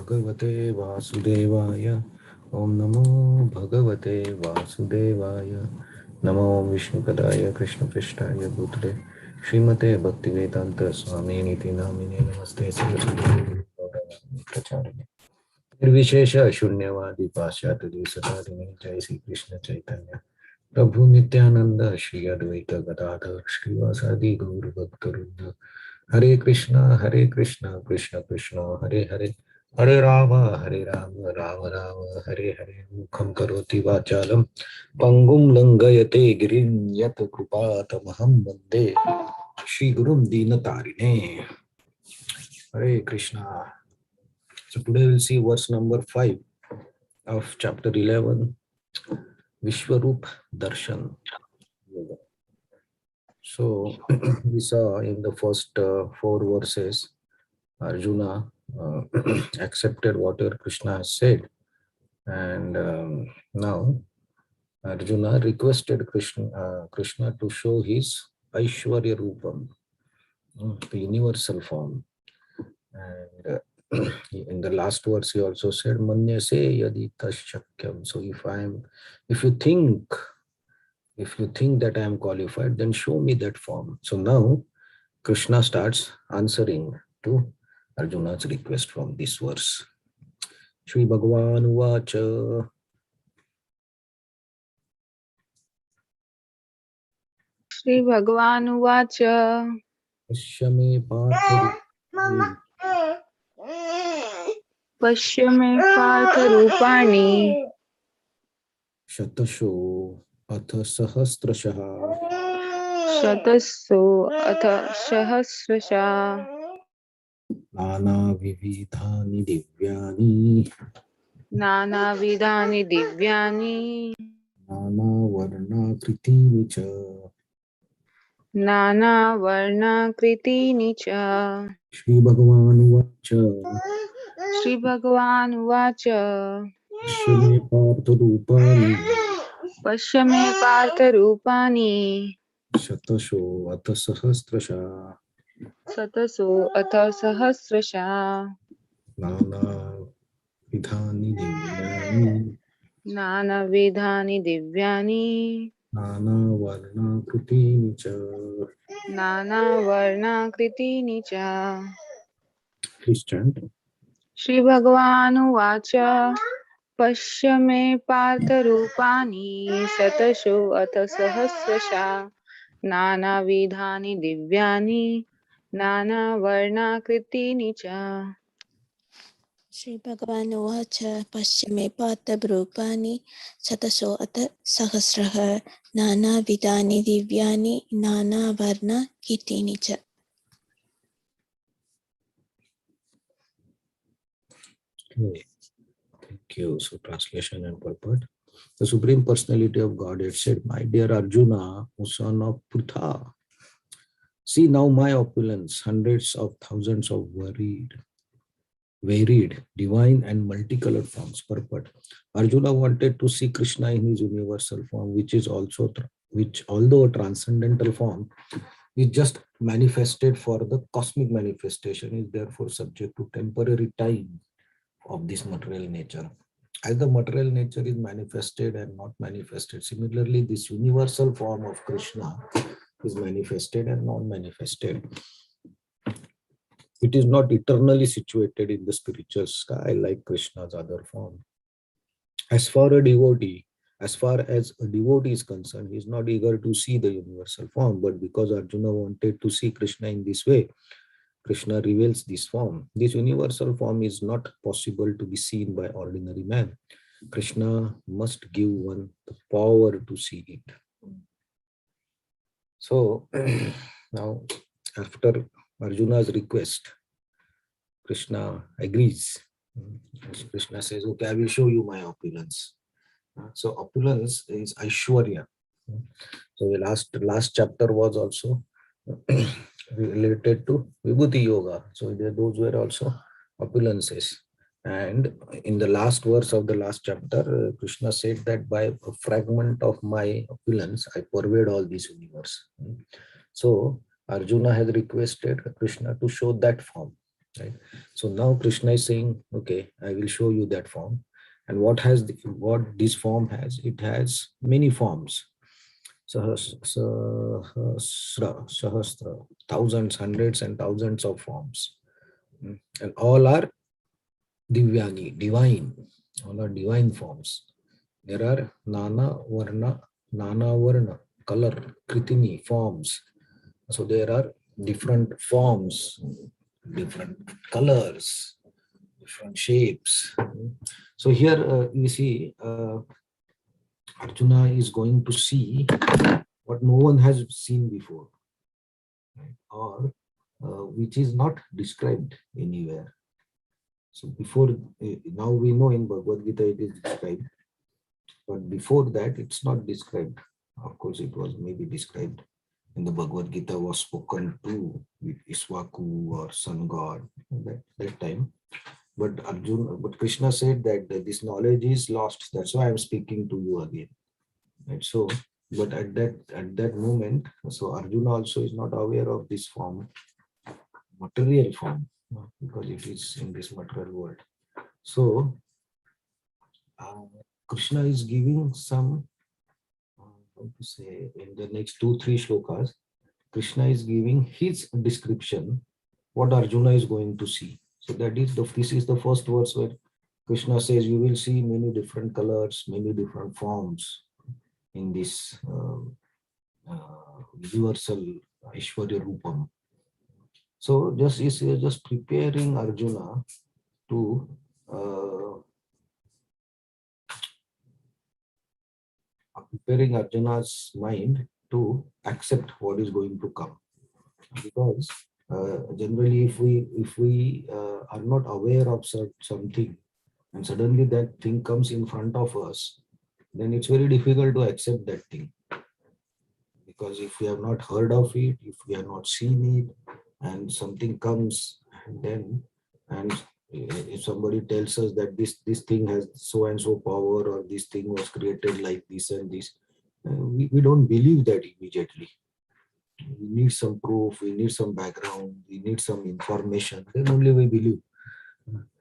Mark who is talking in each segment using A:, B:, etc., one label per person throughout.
A: Bhagavate Vasudevaya. Om Namo Bhagavate Vasudevaya. Namo Vishnu Padaya Krishna Prishtaya Bhutale Srimate Bhaktivedanta Swami Niti Namine Namaste Saraswati Pracharine Nirvishesha Shunyavadi Paschat Devasatadine Jai Sri Krishna Chaitanya Prabhu Nityananda Shri Advaita Gadadhar Srivasadi Gaur Bhaktarudha Hare Krishna, Krishna Krishna, Hare Hare, Hare Rama, Rama Rama, Hare Hare, Mukham Karoti Vachalam, Pangum Langayate Girim Yat Krupatamaham Vande, Shri Gurum Dinatarine. Hare Krishna. So today we'll see verse number 5 of chapter 11, Vishwarup Darshan. So we saw in the first 4 verses, Arjuna accepted whatever Krishna has said, and now Arjuna requested Krishna to show his Aishwarya Rupam, the universal form. And in the last verse, he also said, "Manyase yadi tashakyam." So if you think that I am qualified, then show me that form. So now Krishna starts answering to Arjuna's request from this verse. Shri Bhagavan Uvacha.
B: Shri Bhagavan Uvacha.
A: Pashyame Partha.
B: Pashyame Partha Rupani.
A: Shatasho Atha Sahasrashaha.
B: Shatasso Atha Sahasrasha.
A: Nana Vividhani Divyani.
B: Nana Vidhani Divyani.
A: Nana Varna Kritini Cha.
B: Nana Varna Kritini Cha.
A: Shri Bhagavan Uvacha.
B: Shri Bhagavan Uvacha.
A: Pashyame Partha Rupani.
B: Pashyame Partha Rupani.
A: Shatasho Atha Sahasrasha.
B: Sataso Atha Sahasrasha.
A: Nana Vidhani Divyani.
B: Nana Vidhani Divyani.
A: Nana Varna Kritini Cha.
B: Nana Varna Kritini Cha.
A: Please chant.
B: Shri Bhagavan Uvacha. Pashyame Partha Rupani. Satasho Atha Sahasrasha. Nana Vidhani Divyani. Nana Varna Kritini Cha.
C: Sri Bhagavan Uvacha Pashyame Partha Rupani Sataso Atha Sahasraha Nana Vidani Divyani Nana Varna Kitini Cha.
A: Okay. Thank you. So translation and purport. The Supreme Personality of Godhead said, "My dear Arjuna, O son of Pritha, see now my opulence, hundreds of thousands of varied, divine and multicolored forms." Purport. Arjuna wanted to see Krishna in his universal form, which although a transcendental form, is just manifested for the cosmic manifestation, is therefore subject to temporary time of this material nature. As the material nature is manifested and not manifested, similarly, this universal form of Krishna is manifested and non-manifested. It is not eternally situated in the spiritual sky like Krishna's other form. As far as a devotee is concerned, he is not eager to see the universal form, but because Arjuna wanted to see Krishna in this way, Krishna reveals this form. This universal form is not possible to be seen by ordinary man. Krishna must give one the power to see it. So now, after Arjuna's request, Krishna agrees. Krishna says, "Okay, I will show you my opulence." So opulence is Aishwarya. So the last chapter was also related to Vibhuti Yoga. So those were also opulences. And in the last verse of the last chapter, Krishna said that by a fragment of my opulence, I pervade all this universe. So Arjuna has requested Krishna to show that form. right? So now Krishna is saying, okay, I will show you that form. And what this form has, it has many forms. Sahasra, thousands, hundreds and thousands of forms. And all are divyani, divine, all are divine forms. There are nana varna, color, kritini, forms. So there are different forms, different colors, different shapes. So here you see Arjuna is going to see what no one has seen before, right? Or which is not described anywhere. So before, now we know in Bhagavad Gita it is described, but before that it's not described. Of course, it was maybe described in the Bhagavad Gita, was spoken to with Iswaku or sun god that time. But Krishna said that this knowledge is lost. That's why I'm speaking to you again. Right? So, but at that moment, so Arjuna also is not aware of this form, material form, because it is in this material world. So, uh, Krishna is giving some, how to say, in the next 2-3 shlokas, Krishna is giving his description what Arjuna is going to see. So this is the first verse where Krishna says you will see many different colors, many different forms in this universal Aishwarya Rupam. So just preparing Arjuna to preparing Arjuna's mind to accept what is going to come, because generally if we are not aware of something and suddenly that thing comes in front of us, then it's very difficult to accept that thing, because if we have not heard of it, if we have not seen it, and something comes, and if somebody tells us that this thing has so and so power, or this thing was created like this and this, we don't believe that immediately. We need some proof, we need some background, we need some information, then only we believe.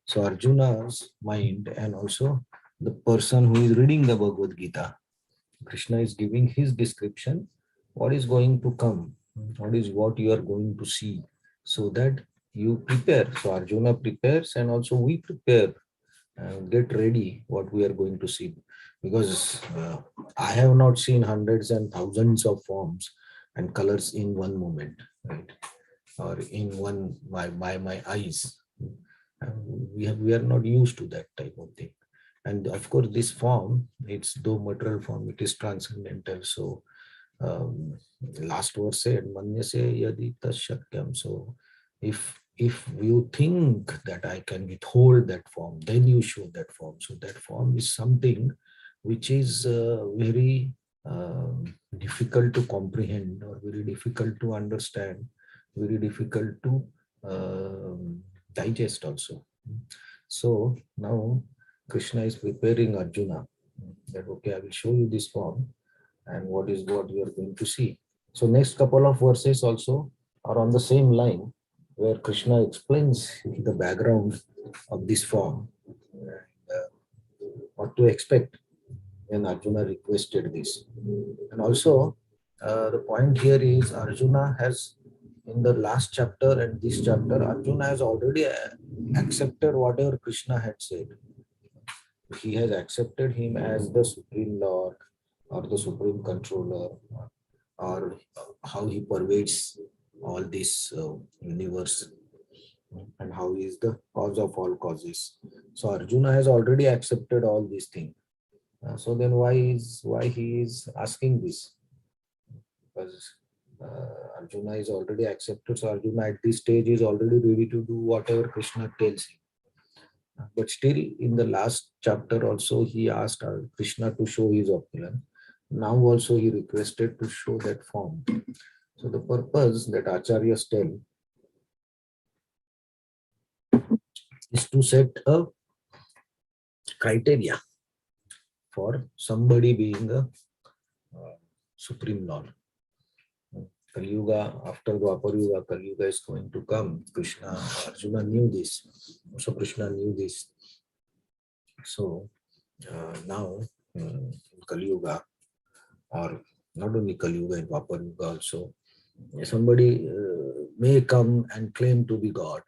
A: So Arjuna's mind, and also the person who is reading the Bhagavad Gita, Krishna is giving his description, what is going to come, what you are going to see, so that you prepare. So Arjuna prepares, and also we prepare and get ready what we are going to see. Because I have not seen hundreds and thousands of forms and colors in one moment, right? Or in one by my eyes. We are not used to that type of thing. And of course, this form, it's though material form, it is transcendental. So last verse said, Manyase yadi tashakyam. So if you think that I can withhold that form, then you show that form. So that form is something which is very difficult to comprehend, or very difficult to understand, very difficult to digest also. So now Krishna is preparing Arjuna that, okay, I will show you this form, and what you are going to see. So next couple of verses also are on the same line, where Krishna explains the background of this form, and what to expect when Arjuna requested this. And also the point here is Arjuna has, in the last chapter and this chapter, Arjuna has already accepted whatever Krishna had said. He has accepted him as the Supreme Lord, or the Supreme Controller, or how he pervades all this universe, and how he is the cause of all causes. So Arjuna has already accepted all these things. So then why he is asking this? Because Arjuna is already accepted. So Arjuna at this stage is already ready to do whatever Krishna tells him. But still, in the last chapter also, he asked Krishna to show his opulence. Now also he requested to show that form. So the purpose that acharyas tell is to set a criteria for somebody being a supreme lord. Kali Yuga, after Dwapar Yuga, Kali Yuga is going to come. Arjuna knew this. So Krishna knew this. So now in Kali Yuga, or not only Kali Yuga, in Dwapar Yuga also, somebody may come and claim to be God,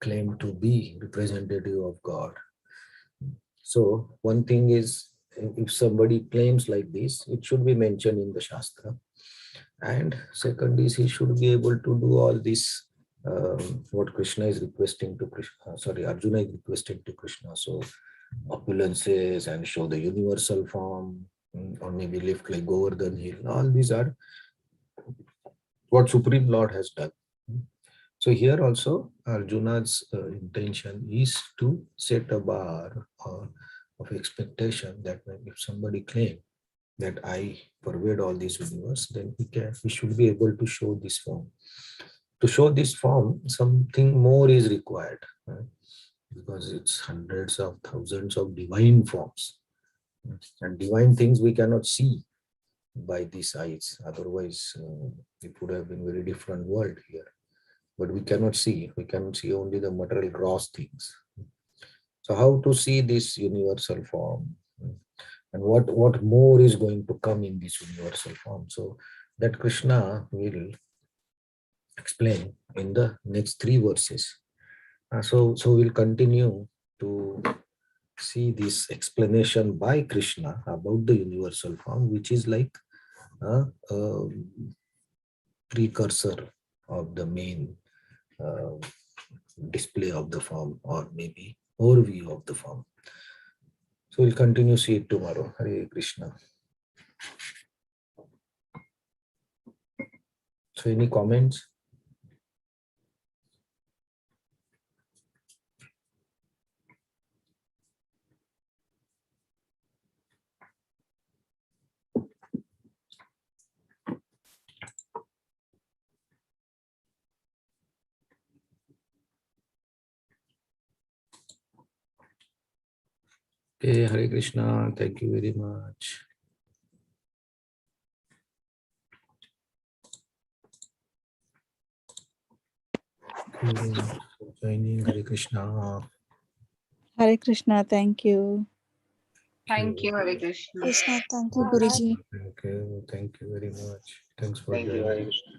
A: claim to be representative of God. So one thing is, if somebody claims like this, it should be mentioned in the Shastra. And second is, he should be able to do all this, what Krishna is requesting to Krishna, Arjuna is requesting to Krishna. So opulences and show the universal form, or maybe lift like Govardhan hill. All these are what Supreme Lord has done. So here also Arjuna's intention is to set a bar of expectation that if somebody claims that I pervade all this universe, then we should be able to show this form. To show this form, something more is required, right? Because it's hundreds of thousands of divine forms, and divine things we cannot see by these eyes. Otherwise, it would have been very different world here. But we cannot see. We can see only the material gross things. So how to see this universal form, and what more is going to come in this universal form? So that Krishna will explain in the next 3 verses. So we'll continue to see this explanation by Krishna about the universal form, which is like a precursor of the main display of the form, or maybe overview of the form. So we'll continue, see it tomorrow. Hare Krishna. So any comments? Okay, Hare Krishna. Thank you very much. Joining. Hare Krishna.
D: Hare Krishna, thank you.
B: Thank you, Hare Krishna.
C: Krishna, thank you, Guruji.
A: Thank you very much. Thanks for
B: Thank you,
A: joining.
B: Hare Krishna.